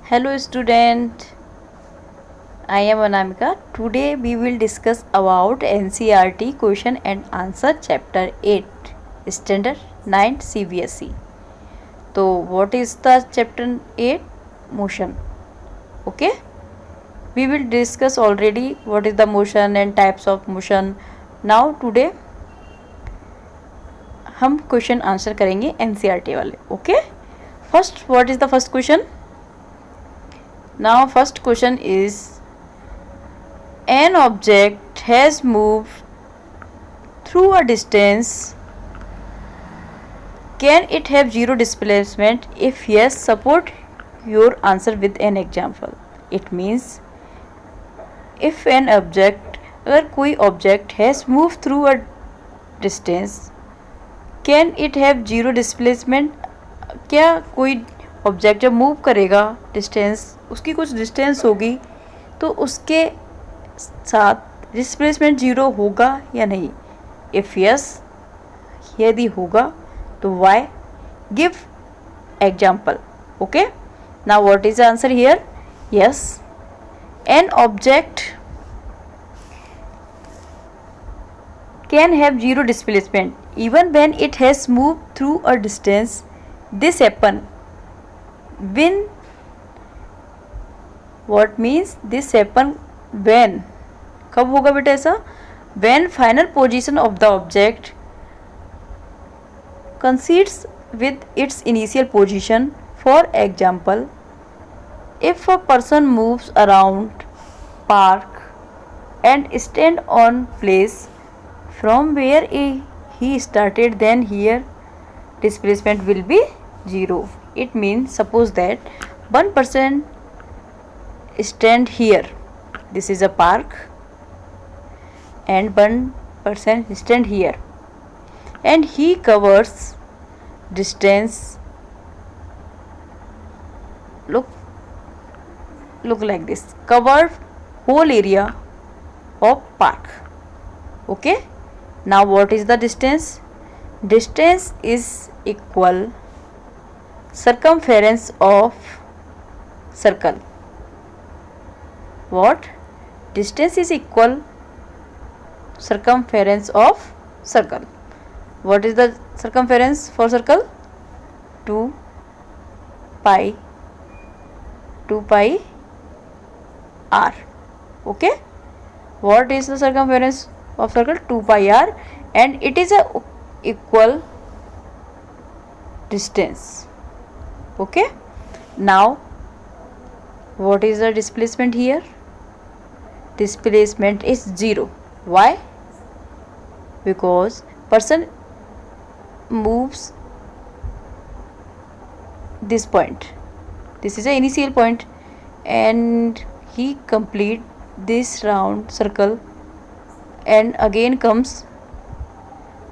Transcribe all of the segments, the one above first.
Hello student, I am Anamika. Today we will discuss about NCERT question and answer chapter 8 standard 9 CBSE. So what is the chapter 8? Motion. Okay, we will discuss already what is the motion and types of motion. Now today हम question answer करेंगे NCERT वाले. Okay, first what is the first question? Now first question is, an object has moved through a distance. Can it have zero displacement? If yes, support your answer with an example. It means if an object, अगर कोई object has moved through a distance, can it have zero displacement? क्या कोई object जब move करेगा distance, उसकी कुछ distance होगी तो उसके साथ डिस्प्लेसमेंट जीरो होगा या नहीं? इफ़ यस, यदि होगा तो why? Give example. Okay, now what is the answer here? Yes, an object can have zero displacement even when it has moved through a distance. This happen when, what means this happen when, कब होगा बेटा ऐसा? when final position of the object coincides with its initial position. For example, if a person moves around park and stand on place from where he started, then here displacement will be zero. It means suppose that one person stand here, this is a park, and one person stand here and he covers distance, look like this, cover whole area of park. Okay, now what is the distance? Distance is equal circumference of circle. What? Distance is equal circumference of circle. What is the circumference for circle? 2 pi r. Okay, what is the circumference of circle? 2 pi r, and it is a equal distance. Okay, now what is the displacement here? Displacement is zero. Why? Because person moves this point, this is the initial point, and he complete this round circle and again comes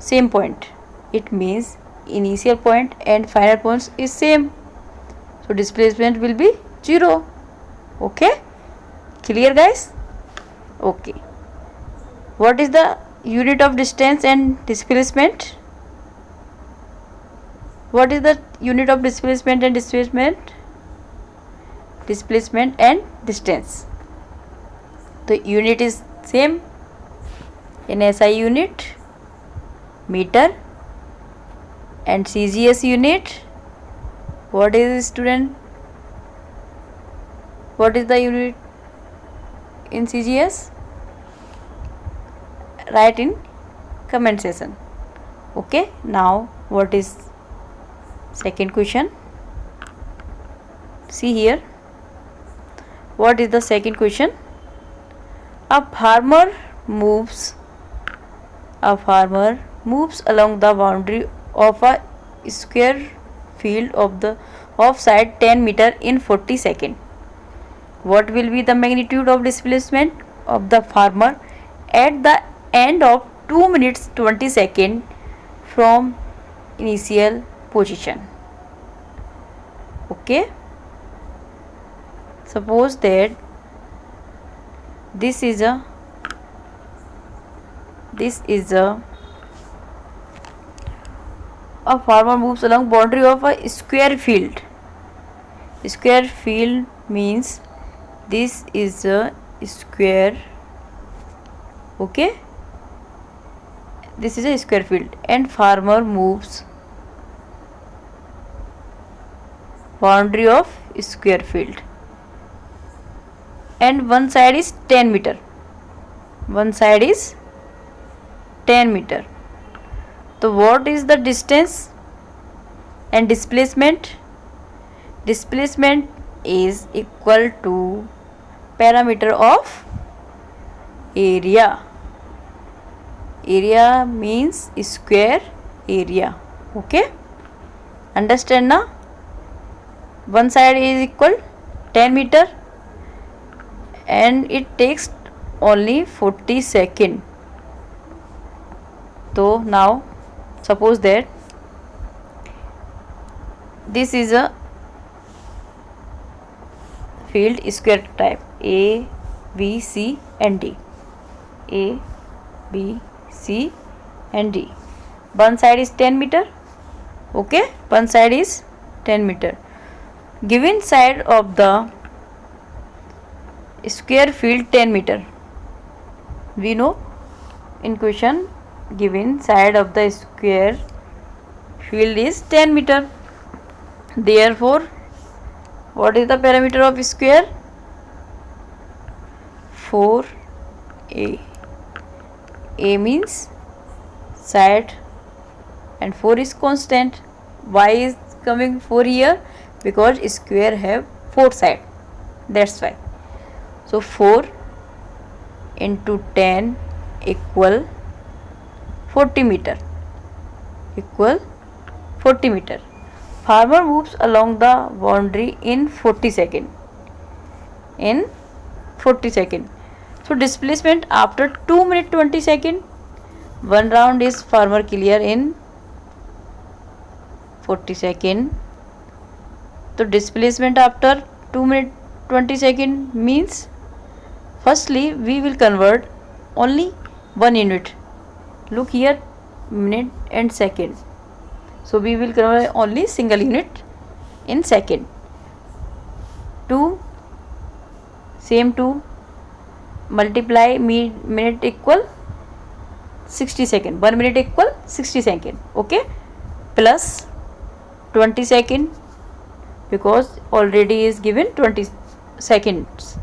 same point. It means initial point and final points is same, so displacement will be zero. Okay, clear guys? Okay, what is the unit of distance and displacement? What is the unit of displacement and displacement? Displacement and distance, the unit is same. In SI unit, meter, and CGS unit, what is, student? What is the unit in CGS? Write in comment section. Okay, now what is second question? See here, what is the second question? A farmer moves along the boundary of a square field of side 10 meter in 40 seconds. What will be the magnitude of displacement of the farmer at the end of 2 minutes 20 seconds from initial position? Okay, suppose that this is a farmer moves along boundary of a square field. Square field means this is a square. Okay, this is a square field and farmer moves boundary of square field, and one side is 10 meter. One side is 10 meter. So what is the distance and displacement? Displacement is equal to parameter of area. Area means square area. Okay, understand now? One side is equal 10 meter and it takes only 40 seconds. So now suppose that this is a field square type A, B, C and D. A, B, C and D. One side is 10 meter. Okay, one side is 10 meter. Given side of the square field 10 meter. We know in question given side of the square field is 10 meter. Therefore, what is the parameter of square? 4a. A means side and 4 is constant. Why is coming 4 here? Because square have 4 side. That's why. So 4 into 10 equal 40 meter. Equal 40 meter. Farmer moves along the boundary in 40 seconds. In 40 seconds. So displacement after 2 minutes 20 seconds. One round is farmer clear in 40 seconds. So displacement after 2 minutes 20 seconds means firstly we will convert only 1 unit. Look here, minute and second. So we will convert only single unit in second. 2 same 2 multiply minute equal 60 second. 1 minute equal 60 second. Okay, plus 20 second because already is given 20 seconds.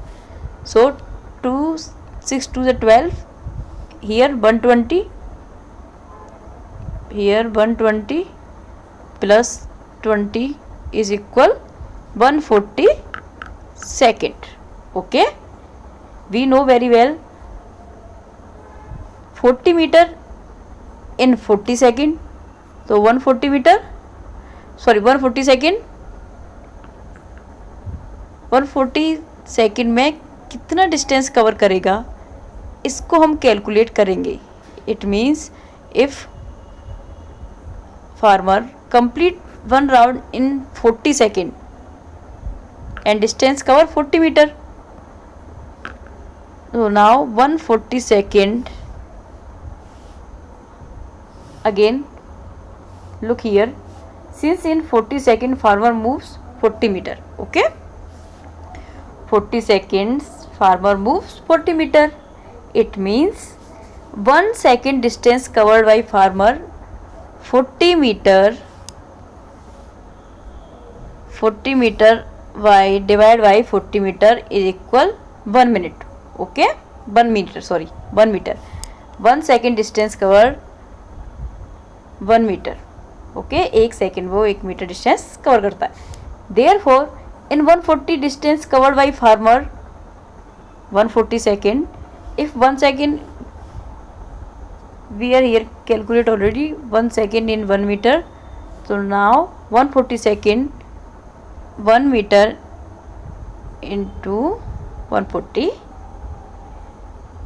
So 2 6 to the 12. Here 120. Here 120 plus 20 is equal 140 second. Okay, we know very well 40 meter in 40 second. So 140 second 140 second में कितना distance cover करेगा इसको हम calculate करेंगे. It means if farmer complete one round in 40 second and distance cover 40 meter. So now 140 second. Again look here, since in 40 second farmer moves 40 meter. Okay, 40 seconds farmer moves 40 meter. It means 1 second distance covered by farmer 40 meter. 40 meter by divided by 40 meter is equal 1 minute. Okay, 1 meter, sorry 1 meter. 1 second distance covered 1 meter. Okay, 1 second वो 1 meter distance cover करता है. Therefore in 140 distance covered by farmer 140 second, if 1 second we are here calculate already 1 second in 1 meter. So now 140 second 1 meter into 140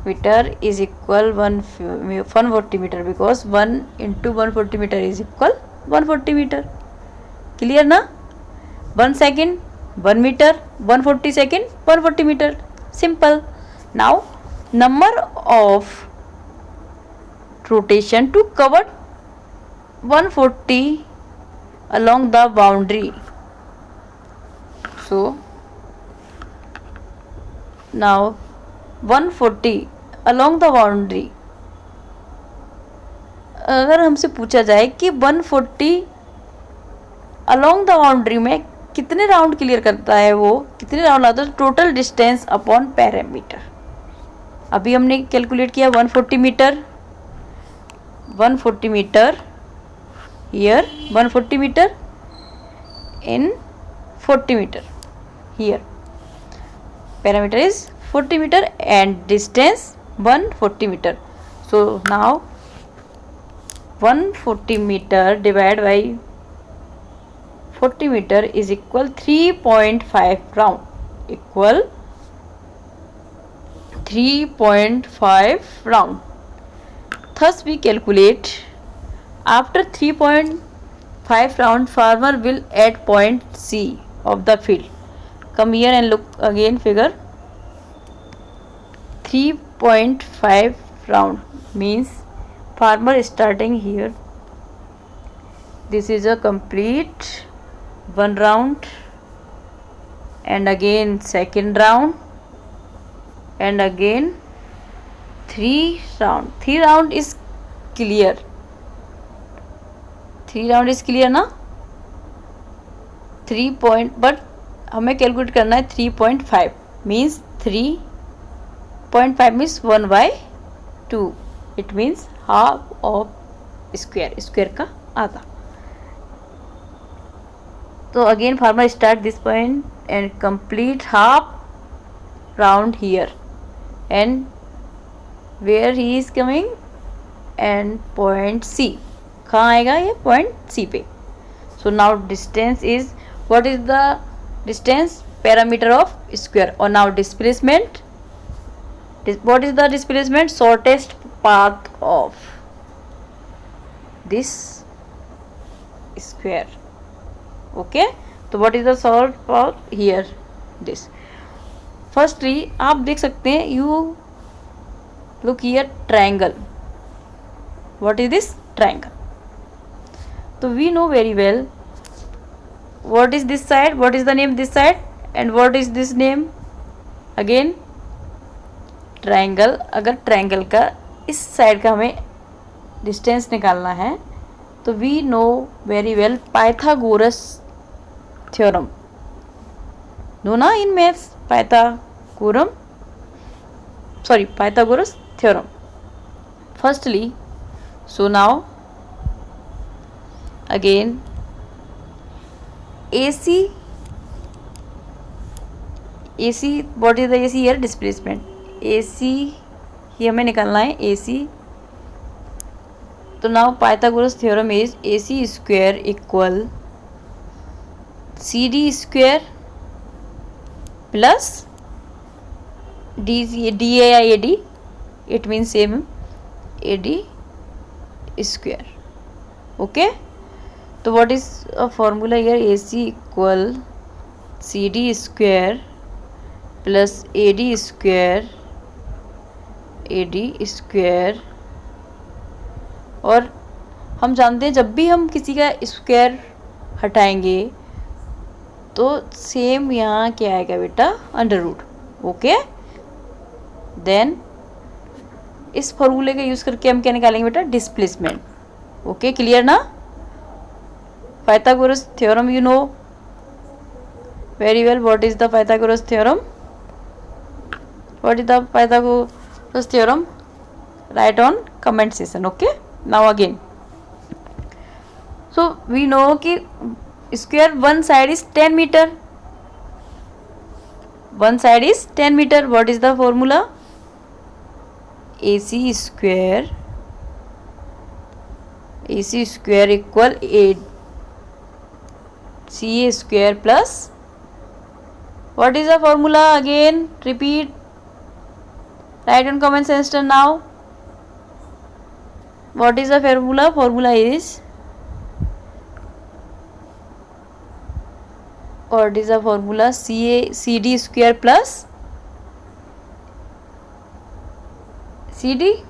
meter is equal 140 meter, because 1 into 140 meter is equal 140 meter. Clear na? 1 second 1 meter, 140 second 140 meter. Simple. Now number of rotation to cover 140 along the boundary. So now 140 along the boundary, अगर हमसे पूछा जाए कि 140 along the boundary में कितने round clear करता है, वो कितने राउंड आता है, टोटल डिस्टेंस अपॉन पैरामीटर। अभी हमने कैलकुलेट किया 140 metre, 140 metre here, 140 metre in 40 metre here, perimeter is 40 metre and distance 140 meter. So now 140 meter divided by 40 meter is equal 3.5 round, equal 3.5 round. Thus we calculate after 3.5 round farmer will at point C of the field. Come here and look again figure. 3.5 round means farmer starting here, this is a complete one round and again second round and again three round is clear, 3 round is clear ना, 3 point, but हमें calculate करना है 3.5 means 3.5 means 1/2, it means half of square का आधा. तो again farmer start this point and complete half round here and where he is coming and point C, कहाँ आएगा ये point C पे. So now distance is, what is the distance, parameter of square, or now displacement, what is the displacement, shortest path of this square. Okay, तो what is the short path here, this. Firstly आप देख सकते हैं, you look here triangle, what is this triangle. So we know very well what is this side, what is the name this side, and what is this name again triangle. अगर triangle का इस side का हमें distance निकालना है तो we know very well Pythagoras theorem, no ना in maths, Pythagoras theorem. Firstly so now again AC, what is the AC here, displacement. AC ही हमें निकालना है AC. तो now Pythagoras theorem is AC square equal CD square plus DAD, it means same AD square. Okay, तो what is a formula here, AC equal CD square plus AD square. और हम जानते हैं जब भी हम किसी का स्क्वायर हटाएंगे तो सेम यहाँ क्या आएगा बेटा, अंडर रूट. ओके, देन इस फॉर्मूले का यूज़ करके हम क्या निकालेंगे बेटा, डिस्प्लेसमेंट. ओके, क्लियर ना. Pythagoras theorem you know very well. What is the Pythagoras theorem? What is the Pythagoras theorem? Write on comment section. Okay, now again, so we know कि square one side is 10 meter, one side is 10 meter. What is the formula? AC square equal CA square plus, what is the formula again, repeat, write in comment section now. What is the formula? Formula is, what is the formula, CD square plus CD,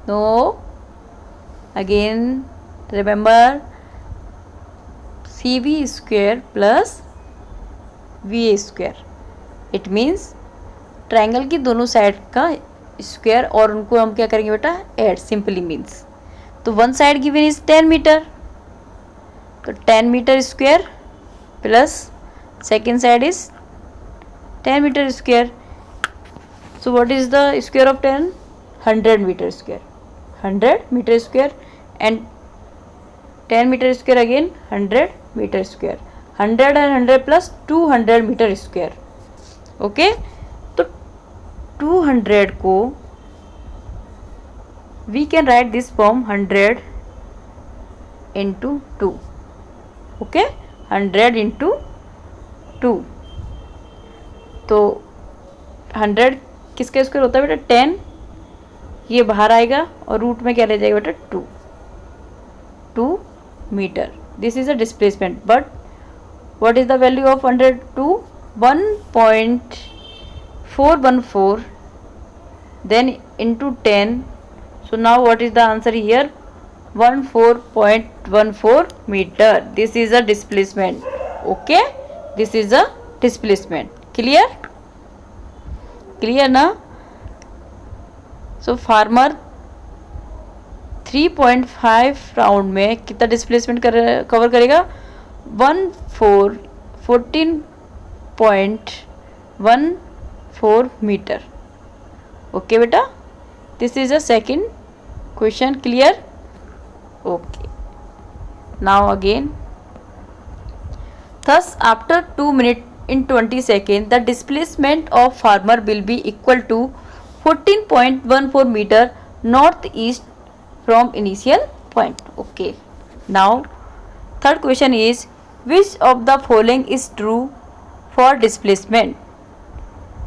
no, again remember, CB square plus VA square. It means triangle की दोनों side का square और उनको हम क्या करेंगे बेटा, add, simply means. तो one side given is 10 metre, तो 10 metre square plus second side is 10 metre square. So what is the square of 10? 100 metre square, 100 metre square, and 10 metre square again 100 metre square, 100 and 100 plus 200 metre square. Okay, तो 200 को we can write this form 100 into 2। Okay, 100 into 2, तो 100 किसका square होता है बेटा, 10, ये बाहर आएगा और रूट में क्या रह जाएगा बेटा, 2 metre. This is a displacement, but what is the value of 100 to 1.414, then into 10. So now what is the answer here? 14.14 meter. This is a displacement. Okay, this is a displacement. Clear? Clear ना? So farmer 3.5 round में कितना displacement cover करेगा, 14.14 metre. Okay बेटा, this is a second question. Clear? Okay, now again, thus after 2 minutes in 20 seconds the displacement of farmer will be equal to 14.14 meter northeast from initial point. Okay, now third question is, which of the following is true for displacement?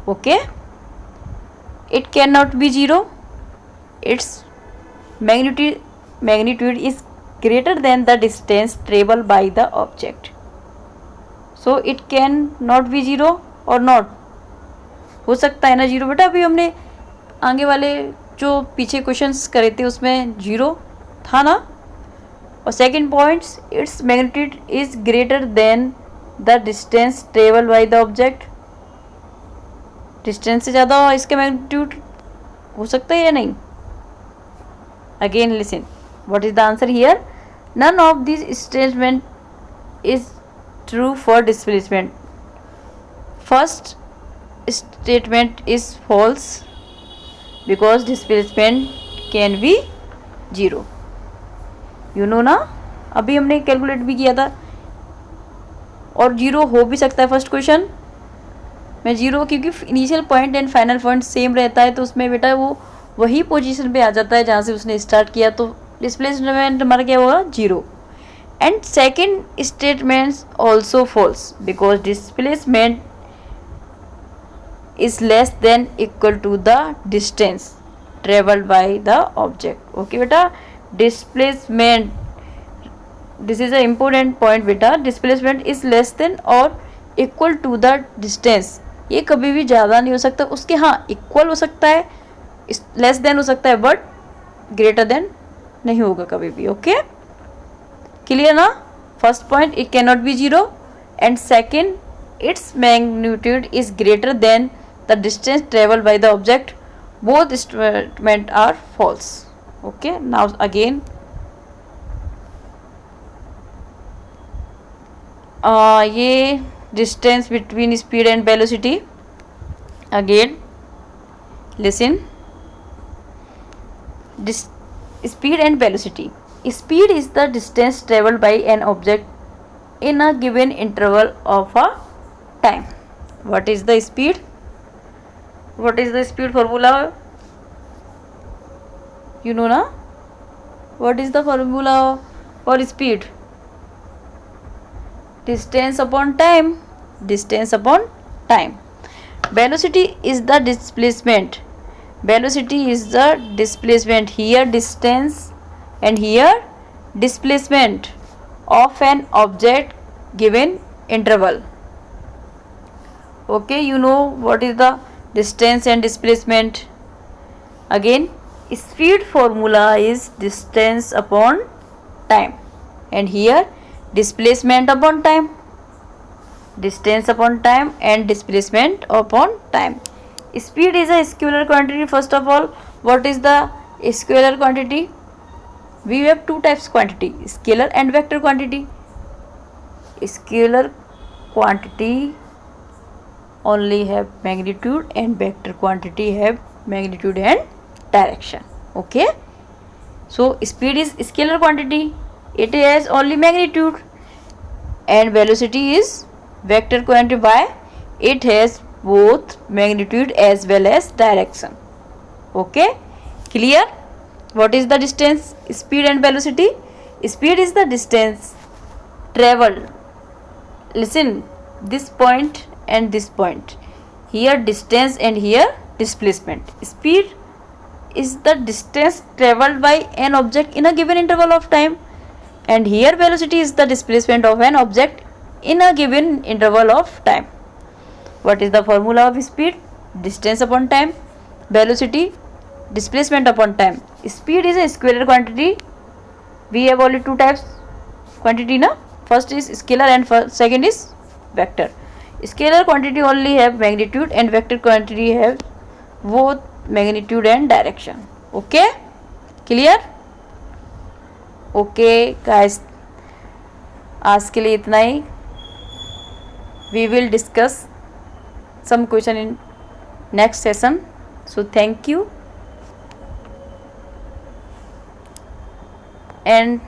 Okay, it cannot be 0, its magnitude is greater than the distance traveled by the object. So it can not be 0 or not, हो सकता है ना 0 बेटा, अभी हमने आगे वाले जो पीछे क्वेश्चंस करे थे उसमें 0 था ना। और second points, its magnitude is greater than the distance travel by the object, distance से ज़्यादा इसका मैग्नीट्यूड हो सकता है या नहीं। Again listen, what is the answer here? None of this statement is true for displacement. First statement is false because displacement can be 0. You know ना, अभी हमने कैलकुलेट भी किया था, और 0 हो भी सकता है फर्स्ट क्वेश्चन में 0, क्योंकि initial point and final point same रहता है, तो उसमें बेटा वो वही पोजीशन पे आ जाता है जहाँ से उसने स्टार्ट किया, तो डिस्प्लेसमेंट हमारा क्या होगा, 0। And second statement also false because displacement is less than equal to the distance traveled by the object. Okay beta, displacement, this is a important point beta, displacement is less than or equal to the distance, ये कभी भी ज़्यादा नहीं हो सकता उसके, हाँ equal हो सकता है, लेस देन हो सकता है, बट ग्रेटर देन नहीं होगा कभी भी। ओके, क्लियर ना? First point, it can not be 0, and second, it's magnitude is greater then the distance traveled by the object. Both statements are false. Okay, now again, ये distance between speed and velocity. Again listen, speed and velocity. Speed is the distance traveled by an object in a given interval of a time. What is the speed? What is the speed formula? You know na? What is the formula for speed? Distance upon time. Distance upon time. Velocity is the displacement. Velocity is the displacement. Here distance and here displacement of an object given interval. Okay, you know what is the distance and displacement. Again, speed formula is distance upon time, and here displacement upon time. distance upon time and displacement upon time. Speed is a scalar quantity. First of all, what is the scalar quantity? We have two types quantity, scalar and vector quantity. Scalar quantity only have magnitude and vector quantity have magnitude and direction. Okay, so speed is scalar quantity, it has only magnitude, and velocity is vector quantity. Why? It has both magnitude as well as direction. Okay, clear? What is the distance? Speed and velocity. Speed is the distance traveled. Listen, this point and this point, here distance and here displacement. Speed is the distance traveled by an object in a given interval of time, and here velocity is the displacement of an object in a given interval of time. What is the formula of speed? Distance upon time, velocity displacement upon time. Speed is a scalar quantity. We have only two types quantity na. First is scalar and second is vector. Scalar quantity only have magnitude and vector quantity have both magnitude and direction. Okay, clear? Okay guys, आज के लिए इतना ही. We will discuss some question in next session. So thank you and